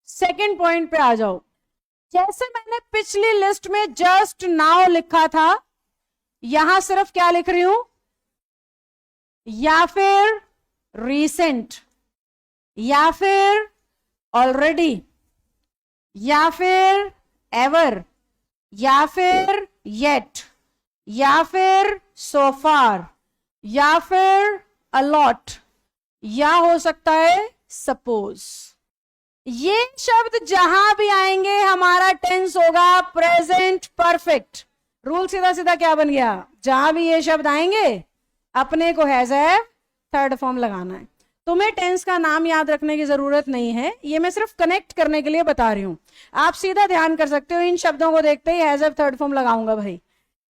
Second point पे आ जाओ। जैसे मैंने पिछली लिस्ट में जस्ट नाउ लिखा था, यहां सिर्फ क्या लिख रही हूं, या फिर रीसेंट, या फिर ऑलरेडी, या फिर एवर, या फिर येट, या फिर सो फार, या फिर अलॉट, या हो सकता है सपोज। ये शब्द जहां भी आएंगे हमारा टेंस होगा प्रेजेंट परफेक्ट। रूल सीधा सीधा क्या बन गया, जहां भी ये शब्द आएंगे अपने को हैज है थर्ड फॉर्म लगाना है। तुम्हें टेंस का नाम याद रखने की जरूरत नहीं है, ये मैं सिर्फ कनेक्ट करने के लिए बता रही हूं। आप सीधा ध्यान कर सकते हो, इन शब्दों को देखते he has have third form लगाऊंगा भाई।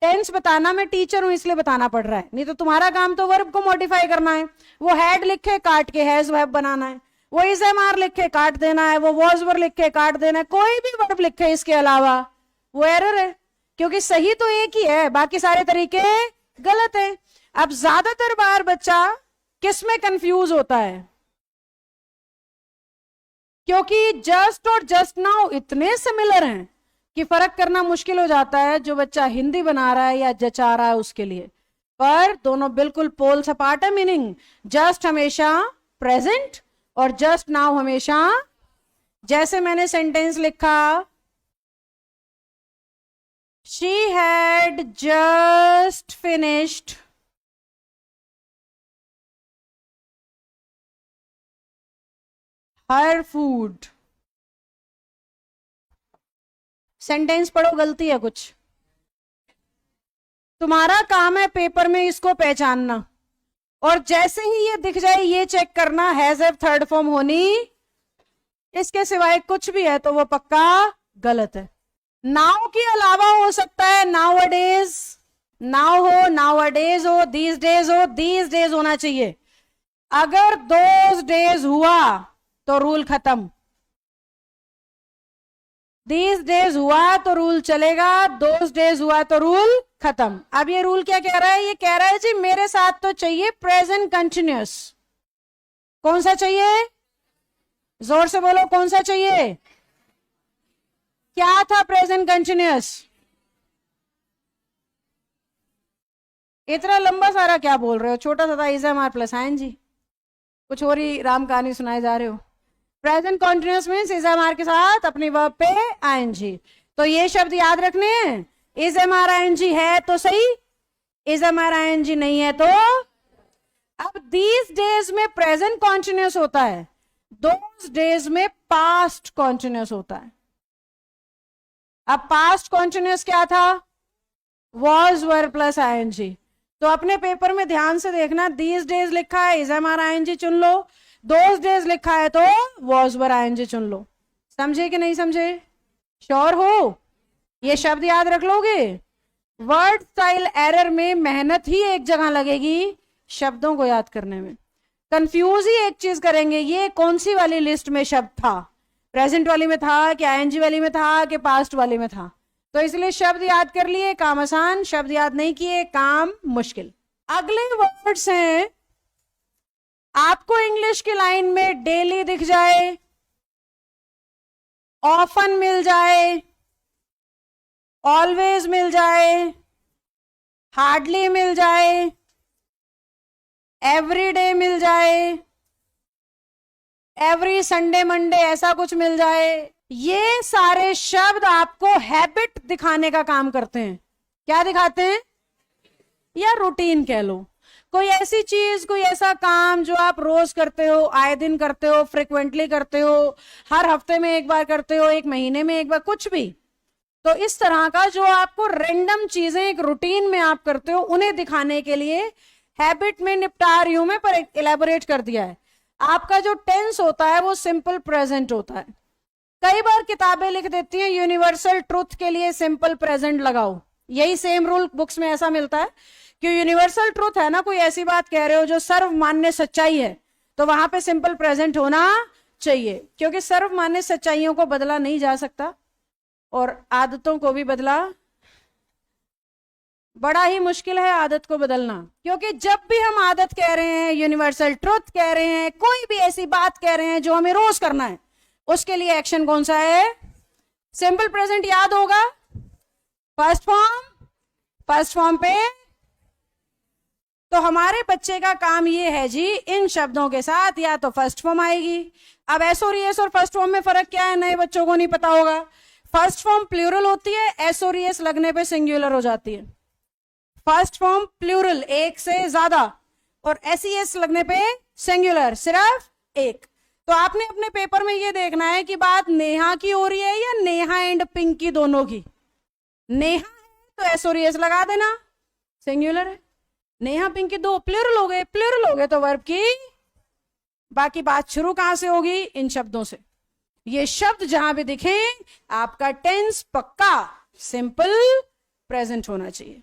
टेंस बताना मैं टीचर हूं इसलिए बताना पड़ रहा है, नहीं तो तुम्हारा काम तो वर्ब को मॉडिफाई करना है। वो हैड लिखे काट के हैज हैव बनाना है, वो इज एम आर लिखे काट देना है, वो वॉज वर लिखे काट देना है। कोई भी वर्ब लिखे इसके अलावा वो एरर है, क्योंकि सही तो एक ही है, बाकी सारे तरीके गलत है। अब ज्यादातर बार बच्चा किस में कंफ्यूज होता है, क्योंकि जस्ट और जस्ट नाउ इतने सिमिलर हैं कि फर्क करना मुश्किल हो जाता है जो बच्चा हिंदी बना रहा है या जचा रहा है उसके लिए। पर दोनों बिल्कुल पोल्स अपार्ट है मीनिंग। जस्ट हमेशा प्रेजेंट और जस्ट नाउ हमेशा, जैसे मैंने सेंटेंस लिखा, she had just finished her food. Sentence पढ़ो, गलती है कुछ। तुम्हारा काम है पेपर में इसको पहचानना, और जैसे ही ये दिख जाए ये चेक करना हैज हैव थर्ड फॉर्म होनी, इसके सिवाय कुछ भी है तो वो पक्का गलत है। नाउ के अलावा हो सकता है नाउ अडेज, नाउ हो, नाउ अडेज हो, दीज डेज हो, दीज डेज होना चाहिए। अगर दोज डेज हुआ तो रूल खत्म, दीज डेज हुआ तो रूल चलेगा, दोज डेज हुआ तो रूल खत्म। अब ये रूल क्या कह रहा है, ये कह रहा है जी मेरे साथ तो चाहिए प्रेजेंट कंटिन्यूअस। कौन सा चाहिए, जोर से बोलो, कौन सा चाहिए। क्या था प्रेजेंट कंटिन्यूअस, इतना लंबा सारा क्या बोल रहे हो, छोटा सा था is am are plus ING, कुछ और ही राम कहानी सुनाए जा रहे हो। Present continuous means is am are के साथ अपनी वर्ब पे आईएनजी। तो ये शब्द याद रखने हैं, इज एम आर आईएनजी है तो सही, इज एम आर आईएनजी नहीं है तो। अब दीज डेज में प्रेजेंट कॉन्टिन्यूअस होता है, दोज डेज में पास्ट कॉन्टिन्यूअस होता है। अब पास्ट कॉन्टिन्यूअस क्या था, वॉज वर प्लस आईएनजी। तो अपने पेपर में ध्यान से देखना, दीज डेज लिखा है इज एम आर आईएनजी चुन लो, दोज डेज लिखा है तो वॉज वर आईएनजी चुन लो। समझे कि नहीं समझे, श्योर हो, ये शब्द याद रख लोगे। वर्ड स्टाइल एरर में मेहनत ही एक जगह लगेगी, शब्दों को याद करने में कंफ्यूज ही एक चीज करेंगे, ये कौन सी वाली लिस्ट में शब्द था, प्रेजेंट वाली में था कि आईएनजी वाली में था कि पास्ट वाली में था। तो इसलिए शब्द याद कर लिए काम आसान, शब्द याद नहीं किए काम मुश्किल। अगले वर्ड्स हैं, आपको इंग्लिश की लाइन में डेली दिख जाए, ऑफन मिल जाए, ऑलवेज मिल जाए, हार्डली मिल जाए, एवरीडे मिल जाए, एवरी संडे मंडे ऐसा कुछ मिल जाए। ये सारे शब्द आपको हैबिट दिखाने का काम करते हैं। क्या दिखाते हैं, या रूटीन कह लो, कोई ऐसी चीज, कोई ऐसा काम जो आप रोज करते हो, आए दिन करते हो, फ्रिक्वेंटली करते हो, हर हफ्ते में एक बार करते हो, एक महीने में एक बार, कुछ भी। तो इस तरह का जो आपको रैंडम चीजें एक रूटीन में आप करते हो, उन्हें दिखाने के लिए हैबिट में निपटा रही हूं मैं, पर इलेबोरेट कर दिया है। आपका जो टेंस होता है वो सिंपल प्रेजेंट होता है। कई बार किताबें लिख देती हैं यूनिवर्सल ट्रूथ के लिए सिंपल प्रेजेंट लगाओ, यही सेम रूल बुक्स में ऐसा मिलता है कि यूनिवर्सल ट्रूथ है ना, कोई ऐसी बात कह रहे हो जो सर्वमान्य सच्चाई है, तो वहां पे सिंपल प्रेजेंट होना चाहिए, क्योंकि सर्वमान्य सच्चाइयों को बदला नहीं जा सकता और आदतों को भी बदला बड़ा ही मुश्किल है आदत को बदलना। क्योंकि जब भी हम आदत कह रहे हैं, यूनिवर्सल ट्रुथ कह रहे हैं, कोई भी ऐसी बात कह रहे हैं जो हमें रोज करना है, उसके लिए एक्शन कौन सा है? सिंपल प्रेजेंट याद होगा, फर्स्ट फॉर्म पे। तो हमारे बच्चे का काम ये है जी, इन शब्दों के साथ या तो फर्स्ट फॉर्म आएगी। अब एसओरियस और फर्स्ट फॉर्म में फर्क क्या है, नए बच्चों को नहीं पता होगा। फर्स्ट फॉर्म प्लूरल होती है, एसओरियस लगने पे सिंगुलर हो जाती है। फर्स्ट फॉर्म प्लूरल, एक से ज्यादा, और एसईएस लगने पे सिंगुलर, सिर्फ एक। तो आपने अपने पेपर में ये देखना है कि बात नेहा की हो रही है या नेहा एंड पिंकी दोनों की। नेहा है तो एसओरियस लगा देना, सिंगुलर है। नेहा पिंकी दो प्लूरल हो गए, प्लूरल हो गए तो वर्ब की बाकी बात शुरू कहां से होगी? इन शब्दों से। ये शब्द जहां भी दिखे आपका टेंस पक्का सिंपल प्रेजेंट होना चाहिए।